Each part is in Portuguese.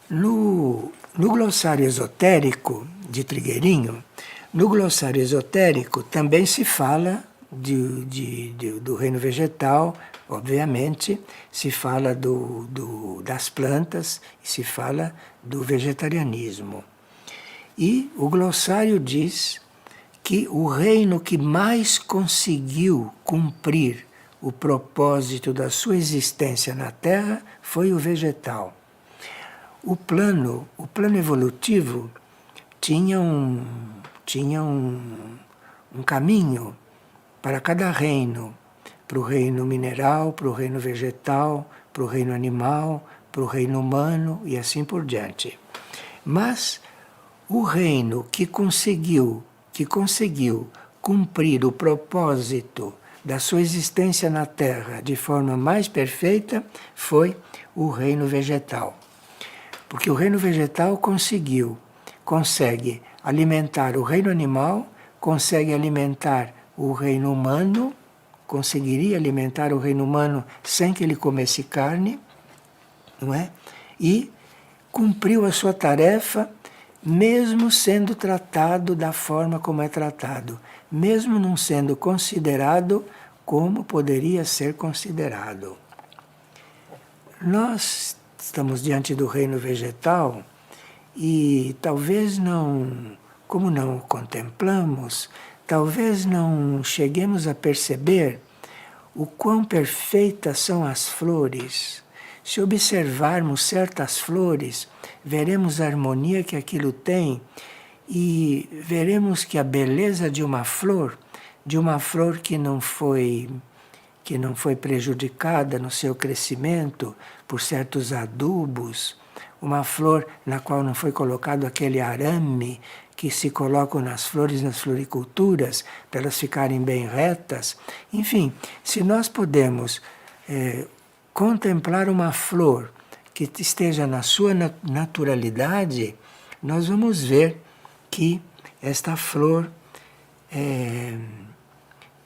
No glossário esotérico de Trigueirinho, no glossário esotérico também se fala do reino vegetal, obviamente, se fala das plantas e se fala do vegetarianismo. E o glossário diz que o reino que mais conseguiu cumprir o propósito da sua existência na Terra foi o vegetal. O plano evolutivo tinha um caminho para cada reino, para o reino mineral, para o reino vegetal, para o reino animal, para o reino humano e assim por diante. Mas o reino que conseguiu cumprir o propósito da sua existência na Terra de forma mais perfeita foi o reino vegetal. Porque o reino vegetal consegue alimentar o reino animal, consegue alimentar o reino humano, conseguiria alimentar o reino humano sem que ele comesse carne, não é? E cumpriu a sua tarefa, mesmo sendo tratado da forma como é tratado, mesmo não sendo considerado como poderia ser considerado. Nós estamos diante do reino vegetal e talvez como não o contemplamos, talvez não cheguemos a perceber o quão perfeitas são as flores. Se observarmos certas flores, veremos a harmonia que aquilo tem e veremos que a beleza de uma flor que não foi prejudicada no seu crescimento por certos adubos, uma flor na qual não foi colocado aquele arame que se colocam nas flores, nas floriculturas, para elas ficarem bem retas. Enfim, se nós podemos contemplar uma flor que esteja na sua naturalidade, nós vamos ver que esta flor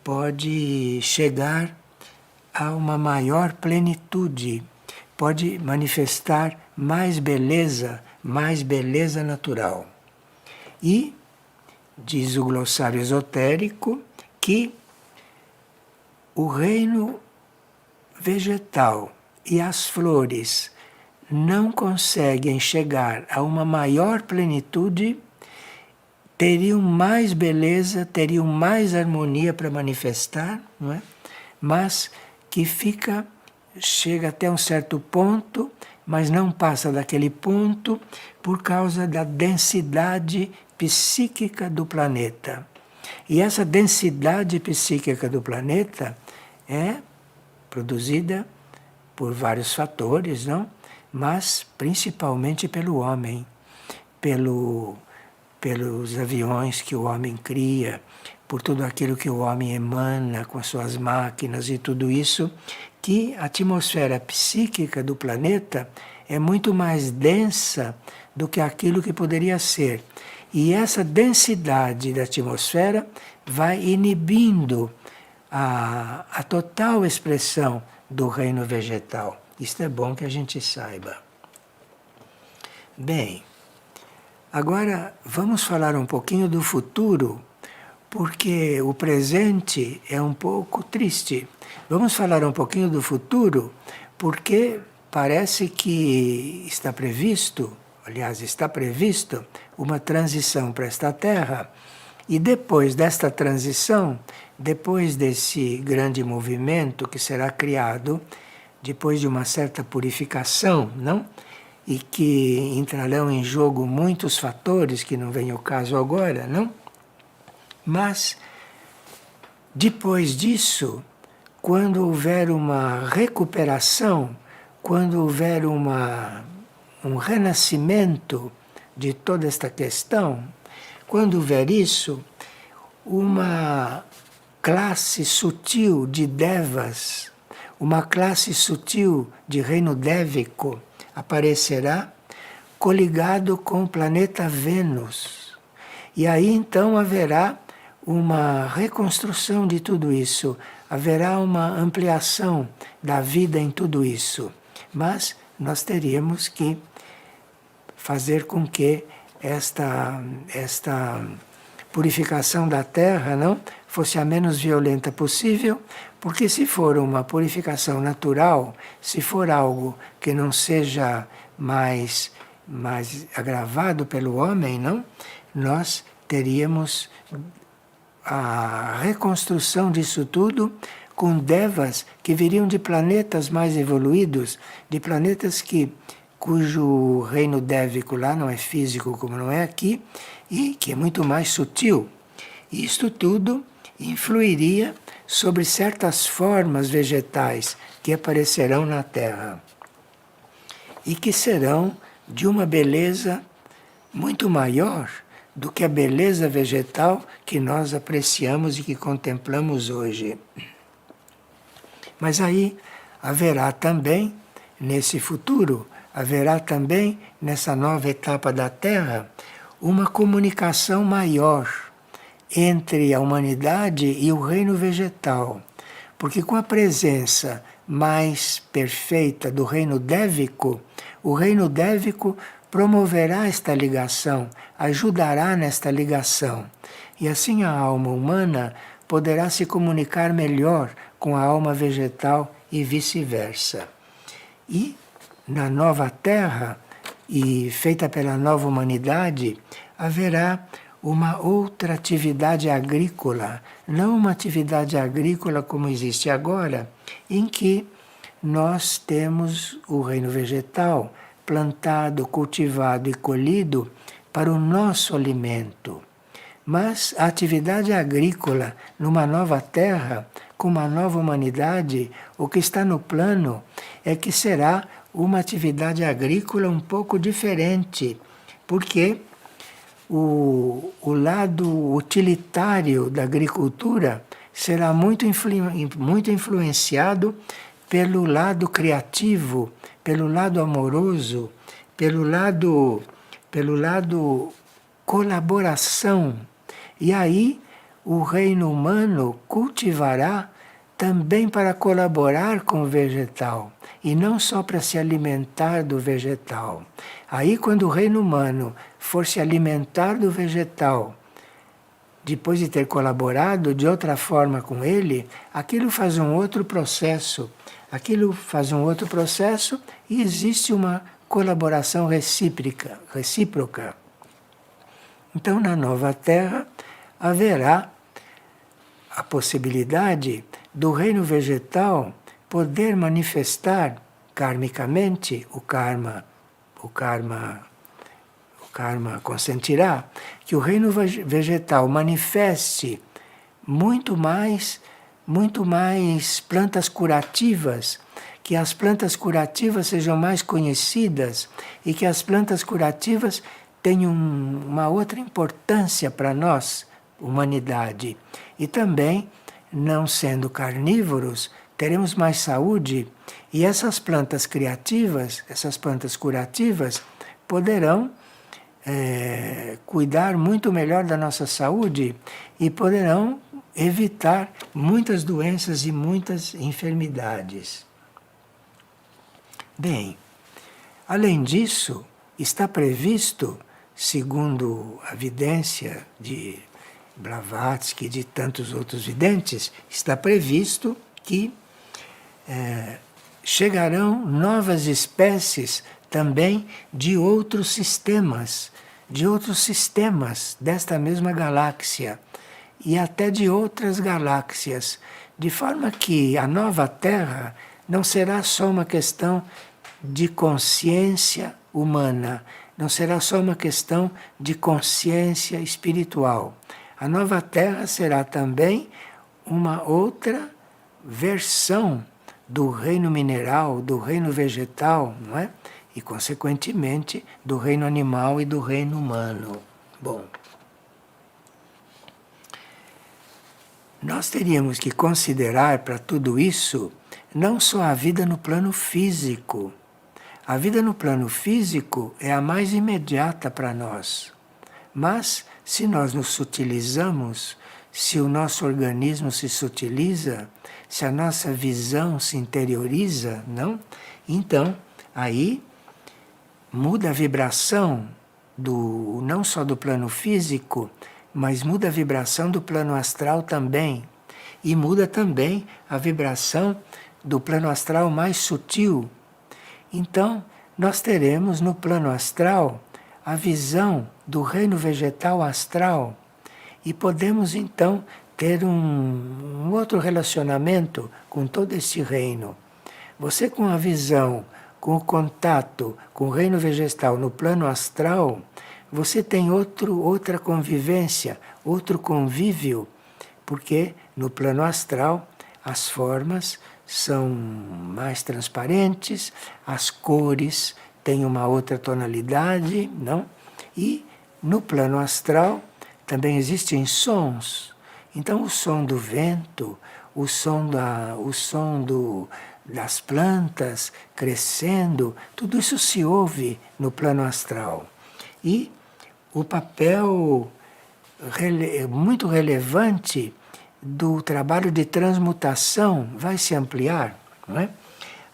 pode chegar a uma maior plenitude, pode manifestar mais beleza natural. E diz o glossário esotérico que o reino vegetal e as flores não conseguem chegar a uma maior plenitude, teriam mais beleza, teriam mais harmonia para manifestar, não é? Mas que chega até um certo ponto, mas não passa daquele ponto por causa da densidade psíquica do planeta. E essa densidade psíquica do planeta é produzida por vários fatores, não? Mas principalmente pelo homem, pelos aviões que o homem cria, por tudo aquilo que o homem emana com as suas máquinas e tudo isso, que a atmosfera psíquica do planeta é muito mais densa do que aquilo que poderia ser. E essa densidade da atmosfera vai inibindo a total expressão do reino vegetal. Isto é bom que a gente saiba. Bem, agora vamos falar um pouquinho do futuro, porque o presente é um pouco triste. Vamos falar um pouquinho do futuro, porque parece que está previsto uma transição para esta Terra, e depois desta transição, depois desse grande movimento que será criado, depois de uma certa purificação, não? E que entrarão em jogo muitos fatores que não vem ao caso agora, não? Mas, depois disso, quando houver uma recuperação, quando houver um renascimento de toda esta questão, quando houver isso, uma classe sutil de devas, uma classe sutil de reino dévico aparecerá coligado com o planeta Vênus. E aí então haverá uma reconstrução de tudo isso, haverá uma ampliação da vida em tudo isso. Mas nós teríamos que fazer com que esta purificação da Terra não fosse a menos violenta possível, porque se for uma purificação natural, se for algo que não seja mais agravado pelo homem, não, nós teríamos a reconstrução disso tudo com devas que viriam de planetas mais evoluídos, de planetas cujo reino dévico lá não é físico como não é aqui, e que é muito mais sutil. Isto tudo influiria sobre certas formas vegetais que aparecerão na Terra e que serão de uma beleza muito maior do que a beleza vegetal que nós apreciamos e que contemplamos hoje. Mas aí haverá também, nesse futuro, haverá também, nessa nova etapa da Terra, uma comunicação maior entre a humanidade e o reino vegetal. Porque com a presença mais perfeita do reino dévico, o reino dévico promoverá esta ligação, ajudará nesta ligação. E assim a alma humana poderá se comunicar melhor com a alma vegetal e vice-versa. E na nova Terra, e feita pela nova humanidade, haverá uma outra atividade agrícola, não uma atividade agrícola como existe agora, em que nós temos o reino vegetal plantado, cultivado e colhido para o nosso alimento. Mas a atividade agrícola numa nova terra, com uma nova humanidade, o que está no plano é que será uma atividade agrícola um pouco diferente, porque o lado utilitário da agricultura será muito influenciado pelo lado criativo, pelo lado amoroso, pelo lado colaboração. E aí o reino humano cultivará também para colaborar com o vegetal, e não só para se alimentar do vegetal. Aí quando o reino humano for se alimentar do vegetal, depois de ter colaborado de outra forma com ele, aquilo faz um outro processo. E existe uma colaboração recíproca. Então, na nova Terra, haverá a possibilidade do reino vegetal poder manifestar karmicamente o karma consentirá que o reino vegetal manifeste muito mais plantas curativas, que as plantas curativas sejam mais conhecidas e que as plantas curativas tenham uma outra importância para nós, humanidade. E também, não sendo carnívoros, teremos mais saúde e essas plantas criativas, essas plantas curativas, poderão cuidar muito melhor da nossa saúde e poderão evitar muitas doenças e muitas enfermidades. Bem, além disso, está previsto, segundo a vidência de Blavatsky e de tantos outros videntes, está previsto que chegarão novas espécies também de outros sistemas desta mesma galáxia e até de outras galáxias, de forma que a nova Terra não será só uma questão de consciência humana, não será só uma questão de consciência espiritual. A nova Terra será também uma outra versão do reino mineral, do reino vegetal, não é? E, consequentemente, do reino animal e do reino humano. Bom, nós teríamos que considerar para tudo isso não só a vida no plano físico. A vida no plano físico é a mais imediata para nós. Mas, se nós nos sutilizamos, se o nosso organismo se sutiliza, se a nossa visão se interioriza, não? Então, aí muda a vibração não só do plano físico, mas muda a vibração do plano astral também. E muda também a vibração do plano astral mais sutil. Então, nós teremos no plano astral a visão do reino vegetal astral e podemos então ter um outro relacionamento com todo esse reino. Você com a visão, com o contato com o reino vegetal no plano astral, você tem outra convivência, outro convívio, porque no plano astral as formas são mais transparentes, as cores têm uma outra tonalidade, não? E no plano astral também existem sons. Então o som do vento, o som das plantas crescendo, tudo isso se ouve no plano astral. E o papel muito relevante do trabalho de transmutação vai se ampliar, não é?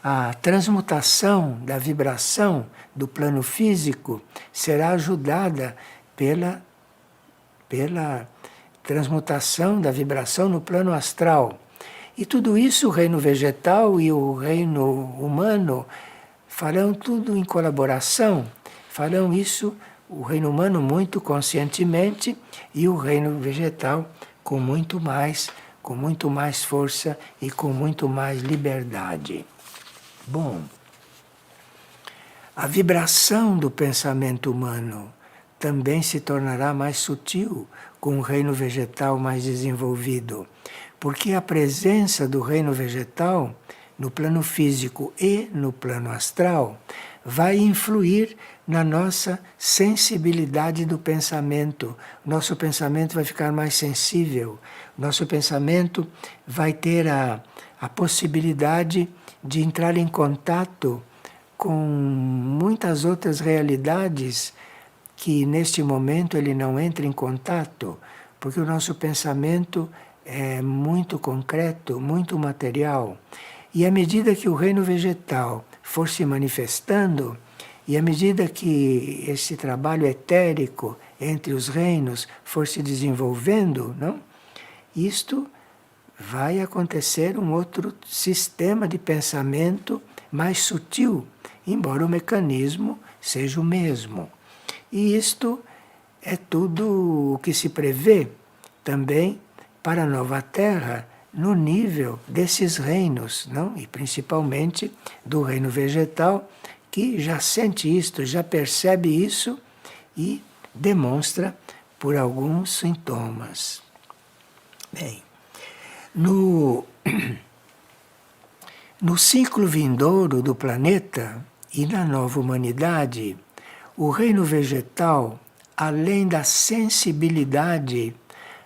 A transmutação da vibração do plano físico será ajudada pela transmutação da vibração no plano astral. E tudo isso o reino vegetal e o reino humano farão tudo em colaboração, farão isso o reino humano muito conscientemente e o reino vegetal com muito mais força e com muito mais liberdade. Bom, a vibração do pensamento humano também se tornará mais sutil com o reino vegetal mais desenvolvido, porque a presença do reino vegetal no plano físico e no plano astral vai influir na nossa sensibilidade do pensamento. Nosso pensamento vai ficar mais sensível, nosso pensamento vai ter a possibilidade de entrar em contato com muitas outras realidades que neste momento ele não entra em contato, porque o nosso pensamento é muito concreto, muito material. E à medida que o reino vegetal for se manifestando, e à medida que esse trabalho etérico entre os reinos for se desenvolvendo, não? Isto vai acontecer um outro sistema de pensamento mais sutil, embora o mecanismo seja o mesmo. E isto é tudo o que se prevê também para a nova Terra no nível desses reinos, não? E principalmente do reino vegetal, que já sente isto, já percebe isso e demonstra por alguns sintomas. Bem, no ciclo vindouro do planeta e na nova humanidade, o reino vegetal, além da sensibilidade,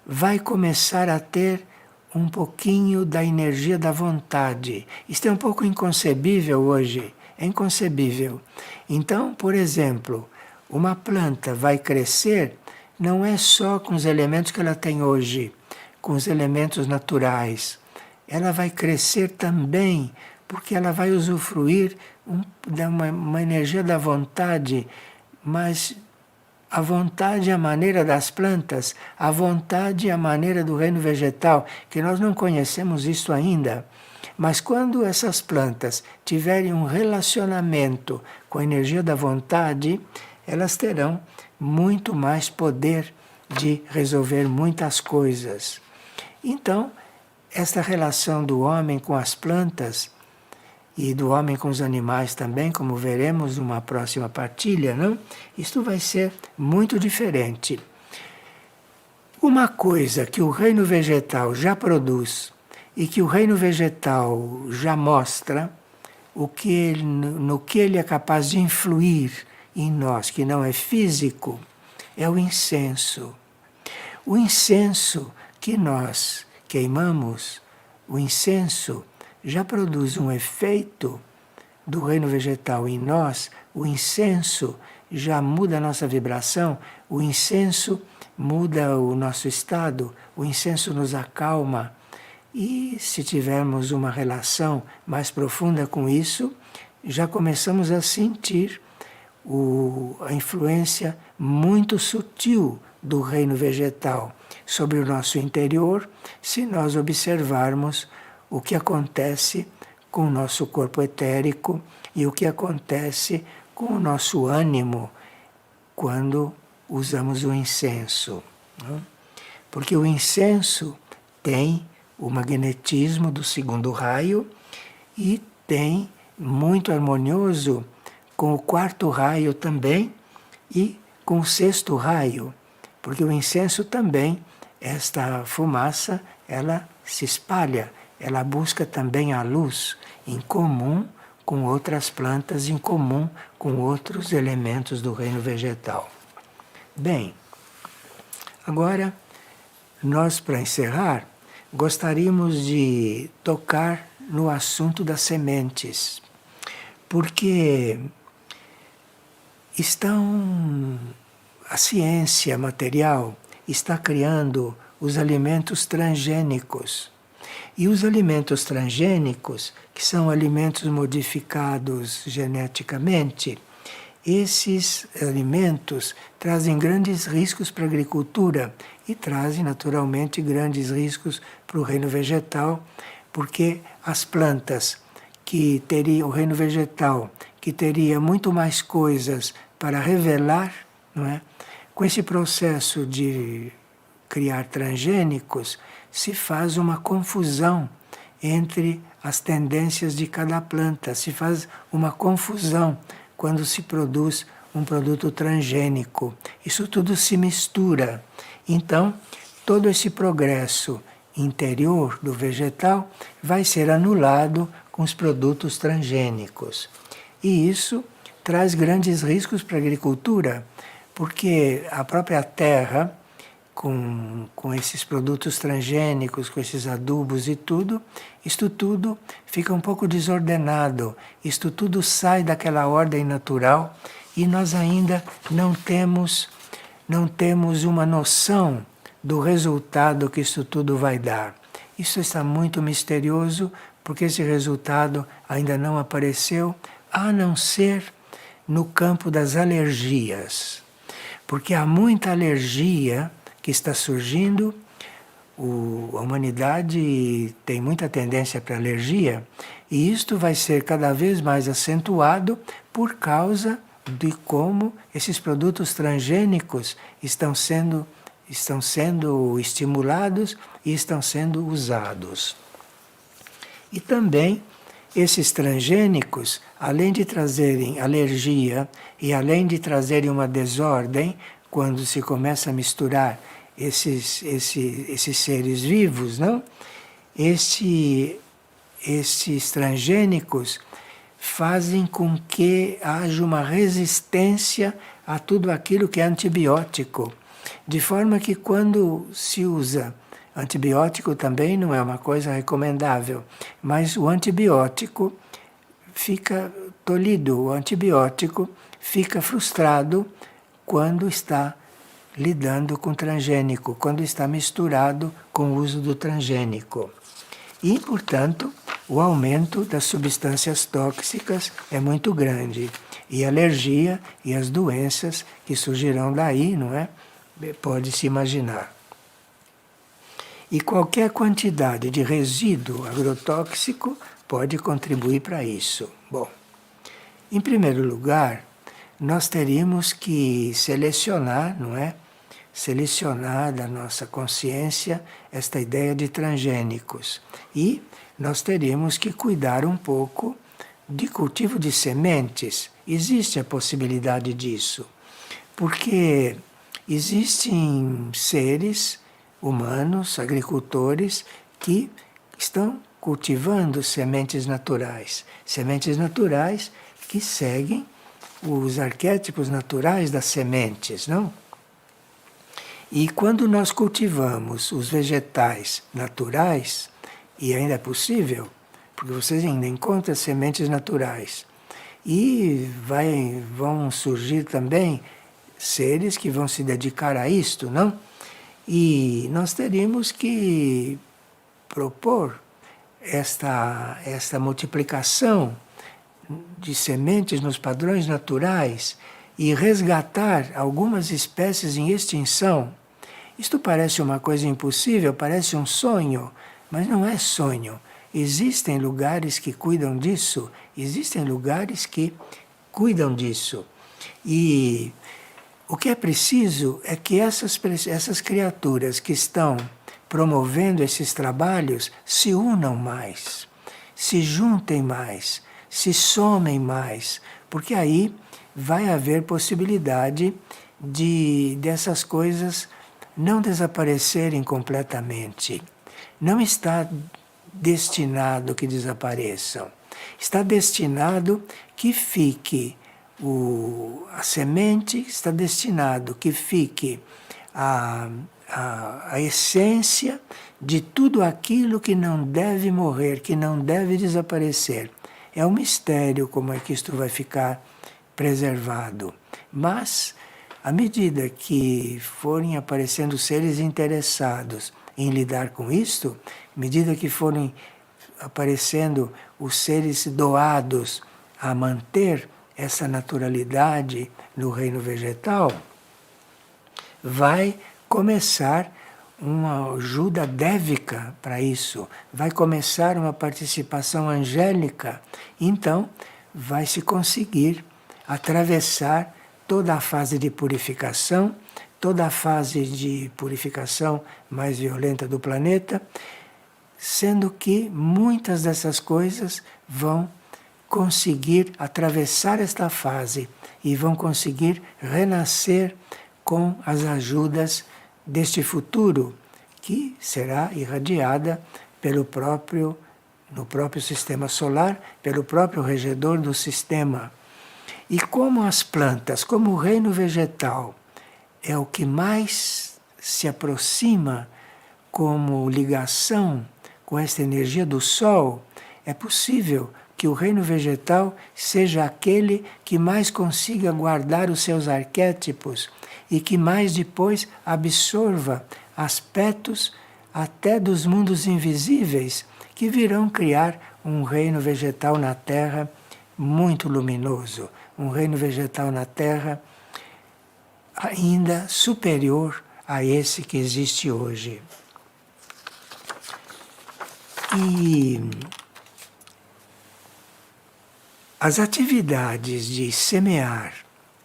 vai começar a ter um pouquinho da energia da vontade. Isto é um pouco inconcebível hoje, é inconcebível. Então, por exemplo, uma planta vai crescer não é só com os elementos que ela tem hoje, com os elementos naturais. Ela vai crescer também porque ela vai usufruir de uma energia da vontade, mas a vontade é a maneira das plantas, a vontade é a maneira do reino vegetal, que nós não conhecemos isso ainda. Mas quando essas plantas tiverem um relacionamento com a energia da vontade, elas terão muito mais poder de resolver muitas coisas. Então, esta relação do homem com as plantas e do homem com os animais também, como veremos numa próxima partilha, não? Isto vai ser muito diferente. Uma coisa que o reino vegetal já produz e que o reino vegetal já mostra, no que ele é capaz de influir em nós, que não é físico, é o incenso. O incenso que nós queimamos, o incenso já produz um efeito do reino vegetal em nós, o incenso já muda a nossa vibração, o incenso muda o nosso estado, o incenso nos acalma. E se tivermos uma relação mais profunda com isso, já começamos a sentir a influência muito sutil do reino vegetal sobre o nosso interior, se nós observarmos o que acontece com o nosso corpo etérico e o que acontece com o nosso ânimo quando usamos o incenso. Porque o incenso tem o magnetismo do segundo raio e tem muito harmonioso com o quarto raio também e com o sexto raio, porque o incenso também, esta fumaça, ela se espalha, ela busca também a luz em comum com outras plantas, em comum com outros elementos do reino vegetal. Bem, agora nós, para encerrar, gostaríamos de tocar no assunto das sementes, porque a ciência material está criando os alimentos transgênicos. E os alimentos transgênicos, que são alimentos modificados geneticamente, esses alimentos trazem grandes riscos para a agricultura e trazem naturalmente grandes riscos para o reino vegetal, porque as plantas que teriam, o reino vegetal, que teria muito mais coisas para revelar, não é? Com esse processo de criar transgênicos, se faz uma confusão entre as tendências de cada planta, se faz uma confusão quando se produz um produto transgênico. Isso tudo se mistura. Então, todo esse progresso interior do vegetal vai ser anulado com os produtos transgênicos. E isso traz grandes riscos para a agricultura, porque a própria terra, com esses produtos transgênicos, com esses adubos e tudo, isto tudo fica um pouco desordenado, isto tudo sai daquela ordem natural e nós ainda não temos uma noção do resultado que isso tudo vai dar. Isso está muito misterioso, porque esse resultado ainda não apareceu, a não ser no campo das alergias. Porque há muita alergia que está surgindo, a humanidade tem muita tendência para alergia, e isto vai ser cada vez mais acentuado por causa de como esses produtos transgênicos estão sendo estimulados e estão sendo usados. E também esses transgênicos, além de trazerem alergia e além de trazerem uma desordem, quando se começa a misturar esses seres vivos, não? Esses transgênicos fazem com que haja uma resistência a tudo aquilo que é antibiótico. De forma que quando se usa antibiótico também não é uma coisa recomendável, mas o antibiótico fica tolhido, o antibiótico fica frustrado quando está lidando com transgênico, quando está misturado com o uso do transgênico. E, portanto, o aumento das substâncias tóxicas é muito grande. E a alergia e as doenças que surgirão daí, não é? Pode-se imaginar. E qualquer quantidade de resíduo agrotóxico pode contribuir para isso. Bom, em primeiro lugar, nós teríamos que selecionar, não é? Selecionar da nossa consciência esta ideia de transgênicos. E nós teríamos que cuidar um pouco de cultivo de sementes. Existe a possibilidade disso, porque existem seres humanos, agricultores, que estão cultivando sementes naturais que seguem os arquétipos naturais das sementes, não? E quando nós cultivamos os vegetais naturais, e ainda é possível, porque vocês ainda encontram sementes naturais, e vão surgir também seres que vão se dedicar a isto, não? E nós teríamos que propor esta multiplicação de sementes nos padrões naturais, e resgatar algumas espécies em extinção. Isto parece uma coisa impossível, parece um sonho, mas não é sonho. Existem lugares que cuidam disso, existem lugares que cuidam disso. E o que é preciso é que essas criaturas que estão promovendo esses trabalhos se unam mais, se juntem mais, se somem mais, porque aí vai haver possibilidade dessas coisas não desaparecerem completamente. Não está destinado que desapareçam. Está destinado que fique a semente, está destinado que fique a essência de tudo aquilo que não deve morrer, que não deve desaparecer. É um mistério como é que isto vai ficar preservado. Mas, à medida que forem aparecendo seres interessados em lidar com isto, à medida que forem aparecendo os seres doados a manter essa naturalidade no reino vegetal, vai começar uma ajuda dévica para isso, vai começar uma participação angélica, então vai se conseguir atravessar toda a fase de purificação, toda a fase de purificação mais violenta do planeta, sendo que muitas dessas coisas vão conseguir atravessar esta fase e vão conseguir renascer com as ajudas deste futuro, que será irradiada no próprio sistema solar, pelo próprio regedor do sistema. E como as plantas, como o reino vegetal é o que mais se aproxima como ligação com esta energia do Sol, é possível que o reino vegetal seja aquele que mais consiga guardar os seus arquétipos e que mais depois absorva aspectos até dos mundos invisíveis que virão criar um reino vegetal na Terra muito luminoso, um reino vegetal na Terra ainda superior a esse que existe hoje. E as atividades de semear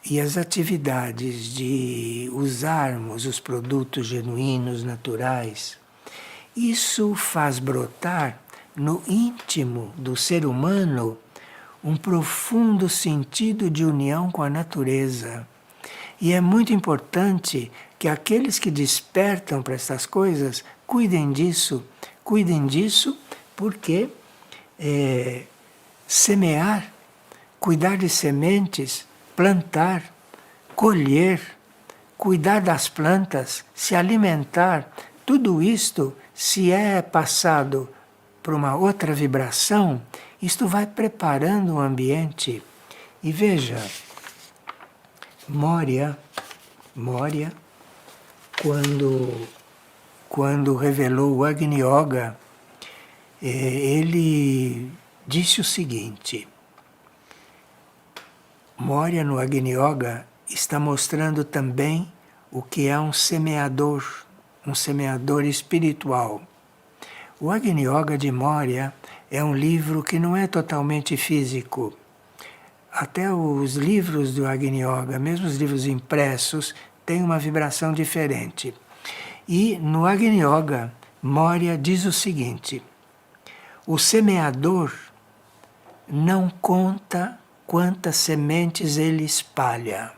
e as atividades de usarmos os produtos genuínos, naturais, isso faz brotar no íntimo do ser humano um profundo sentido de união com a natureza. E é muito importante que aqueles que despertam para essas coisas cuidem disso porque semear, cuidar de sementes, plantar, colher, cuidar das plantas, se alimentar, tudo isto, se é passado para uma outra vibração, isto vai preparando o ambiente. E veja, Moria, quando revelou o Agni Yoga, ele disse o seguinte: Moria no Agni Yoga está mostrando também o que é um semeador espiritual. O Agni Yoga de Moria é um livro que não é totalmente físico. Até os livros do Agni Yoga, mesmo os livros impressos, têm uma vibração diferente. E no Agni Yoga, Moria diz o seguinte: o semeador não conta quantas sementes ele espalha.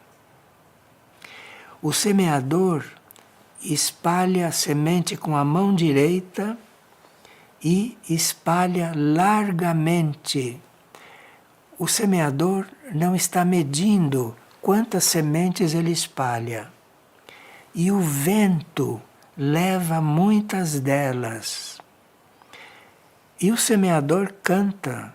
O semeador espalha a semente com a mão direita e espalha largamente. O semeador não está medindo quantas sementes ele espalha. E o vento leva muitas delas. E o semeador canta.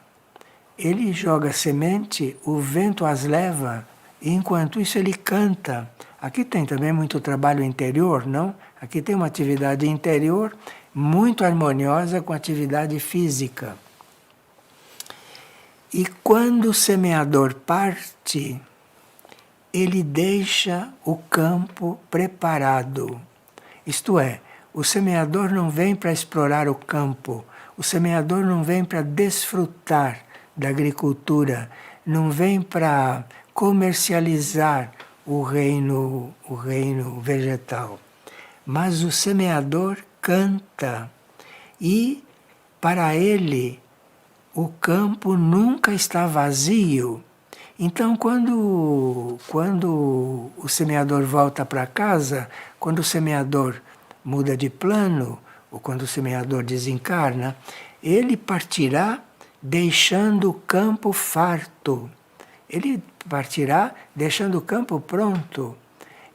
Ele joga semente, o vento as leva, e enquanto isso ele canta. Aqui tem também muito trabalho interior, não? Aqui tem uma atividade interior muito harmoniosa com a atividade física. E quando o semeador parte, ele deixa o campo preparado. Isto é, o semeador não vem para explorar o campo, o semeador não vem para desfrutar da agricultura, não vem para comercializar o reino vegetal. Mas o semeador canta e, para ele, o campo nunca está vazio. Então, quando o semeador volta para casa, quando o semeador muda de plano, ou quando o semeador desencarna, ele partirá deixando o campo farto. Ele partirá deixando o campo pronto.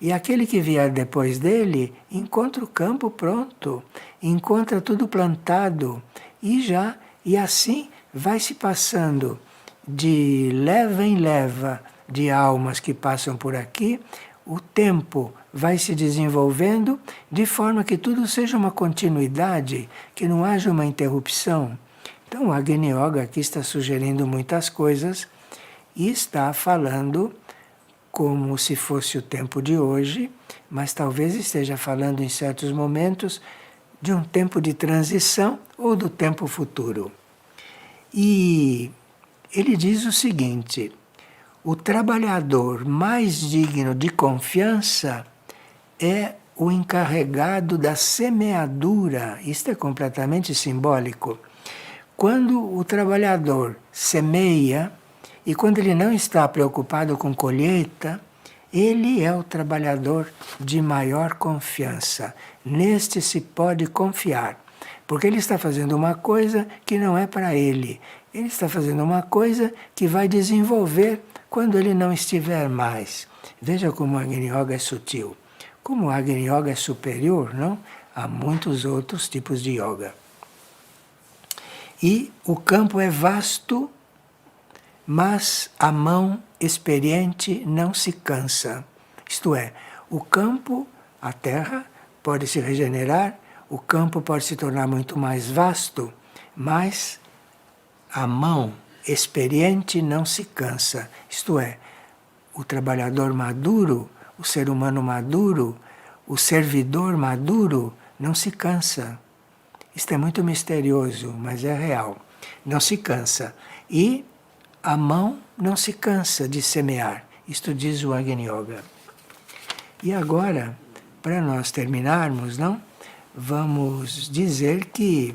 E aquele que vier depois dele encontra o campo pronto, encontra tudo plantado e assim vai se passando de leva em leva de almas que passam por aqui, o tempo vai se desenvolvendo de forma que tudo seja uma continuidade, que não haja uma interrupção. Então o Agni Yoga aqui está sugerindo muitas coisas e está falando como se fosse o tempo de hoje, mas talvez esteja falando em certos momentos de um tempo de transição ou do tempo futuro. E ele diz o seguinte: o trabalhador mais digno de confiança é o encarregado da semeadura. Isto é completamente simbólico. Quando o trabalhador semeia, e quando ele não está preocupado com colheita, ele é o trabalhador de maior confiança. Neste se pode confiar, porque ele está fazendo uma coisa que não é para ele. Ele está fazendo uma coisa que vai desenvolver quando ele não estiver mais. Veja como o Agni Yoga é sutil. Como o Agni Yoga é superior, não? A muitos outros tipos de yoga. E o campo é vasto, mas a mão experiente não se cansa. Isto é, o campo, a terra, pode se regenerar, o campo pode se tornar muito mais vasto, mas a mão experiente não se cansa. Isto é, o trabalhador maduro, o ser humano maduro, o servidor maduro não se cansa. Isto é muito misterioso, mas é real. Não se cansa. E a mão não se cansa de semear. Isto diz o Agni Yoga. E agora, para nós terminarmos, não? Vamos dizer que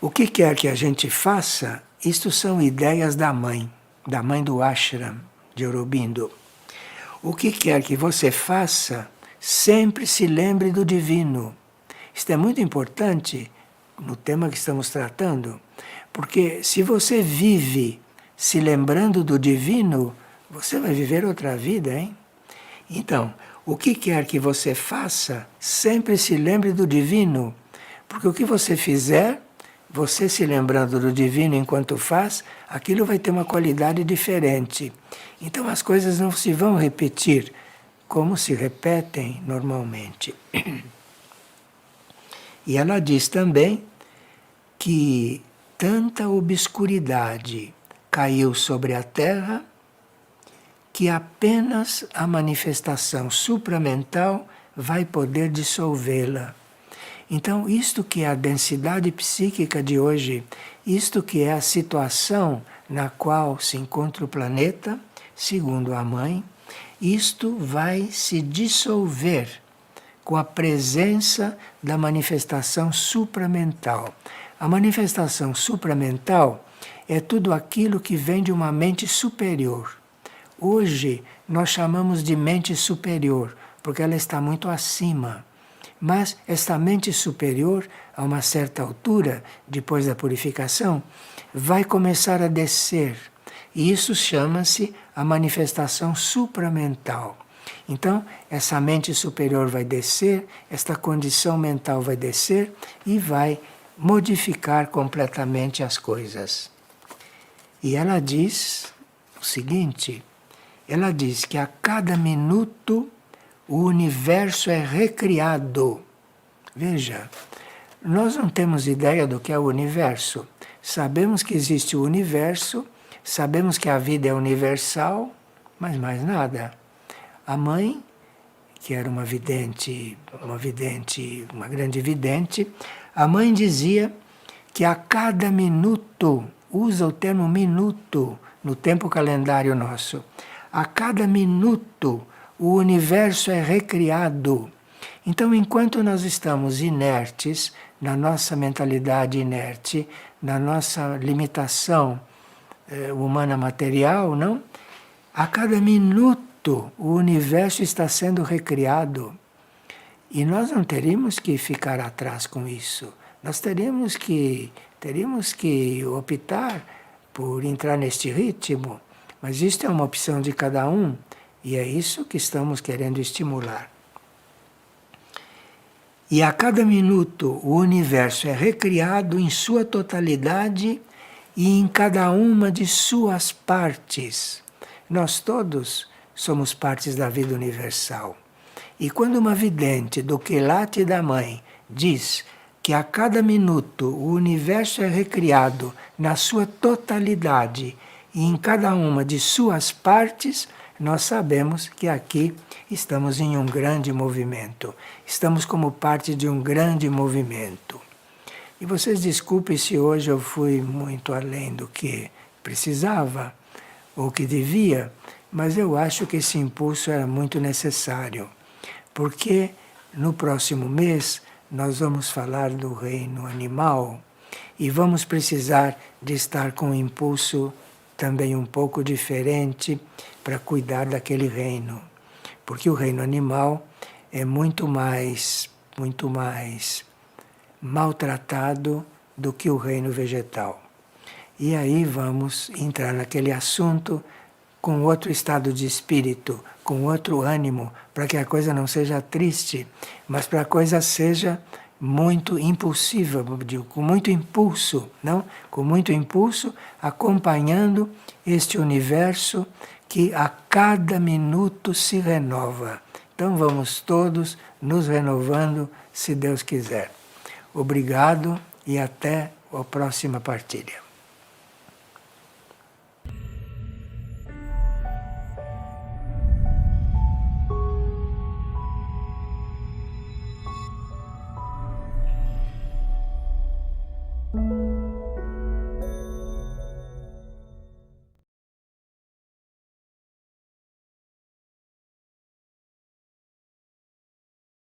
o que quer que a gente faça, isto são ideias da mãe do ashram de Aurobindo. O que quer que você faça, sempre se lembre do divino. Isto é muito importante no tema que estamos tratando, porque se você vive se lembrando do divino, você vai viver outra vida, hein? Então, o que quer que você faça, sempre se lembre do divino, porque o que você fizer, você se lembrando do divino enquanto faz, aquilo vai ter uma qualidade diferente. Então as coisas não se vão repetir como se repetem normalmente. E ela diz também que tanta obscuridade caiu sobre a Terra que apenas a manifestação supramental vai poder dissolvê-la. Então, isto que é a densidade psíquica de hoje, isto que é a situação na qual se encontra o planeta, segundo a Mãe, isto vai se dissolver com a presença da manifestação supramental. A manifestação supramental é tudo aquilo que vem de uma mente superior. Hoje nós chamamos de mente superior, porque ela está muito acima. Mas esta mente superior, a uma certa altura, depois da purificação, vai começar a descer. E isso chama-se a manifestação supramental. Então, essa mente superior vai descer, esta condição mental vai descer e vai modificar completamente as coisas. E ela diz o seguinte, ela diz que a cada minuto o universo é recriado. Veja, nós não temos ideia do que é o universo. Sabemos que existe o universo, Sabemos que a vida é universal, mas mais nada. A mãe, que era uma grande vidente, a mãe dizia que a cada minuto, usa o termo minuto no tempo calendário nosso, a cada minuto o universo é recriado. Então, enquanto nós estamos inertes, na nossa mentalidade inerte, na nossa limitação humana material, não? A cada minuto o universo está sendo recriado. E nós não teríamos que ficar atrás com isso. Nós teríamos que optar por entrar neste ritmo. Mas isto é uma opção de cada um, e é isso que estamos querendo estimular. E a cada minuto o universo é recriado em sua totalidade e em cada uma de suas partes. Nós todos somos partes da vida universal. E quando uma vidente do quilate da mãe diz que a cada minuto o universo é recriado na sua totalidade e em cada uma de suas partes, nós sabemos que aqui estamos em um grande movimento. Estamos como parte de um grande movimento. E vocês desculpem se hoje eu fui muito além do que precisava ou que devia, mas eu acho que esse impulso era muito necessário, porque no próximo mês nós vamos falar do reino animal e vamos precisar de estar com um impulso também um pouco diferente para cuidar daquele reino, porque o reino animal é muito mais maltratado do que o reino vegetal. E aí vamos entrar naquele assunto com outro estado de espírito, com outro ânimo, para que a coisa não seja triste, mas para a coisa seja muito impulsiva, com muito impulso, não? Com muito impulso, acompanhando este universo que a cada minuto se renova. Então vamos todos nos renovando, se Deus quiser. Obrigado e até a próxima partilha.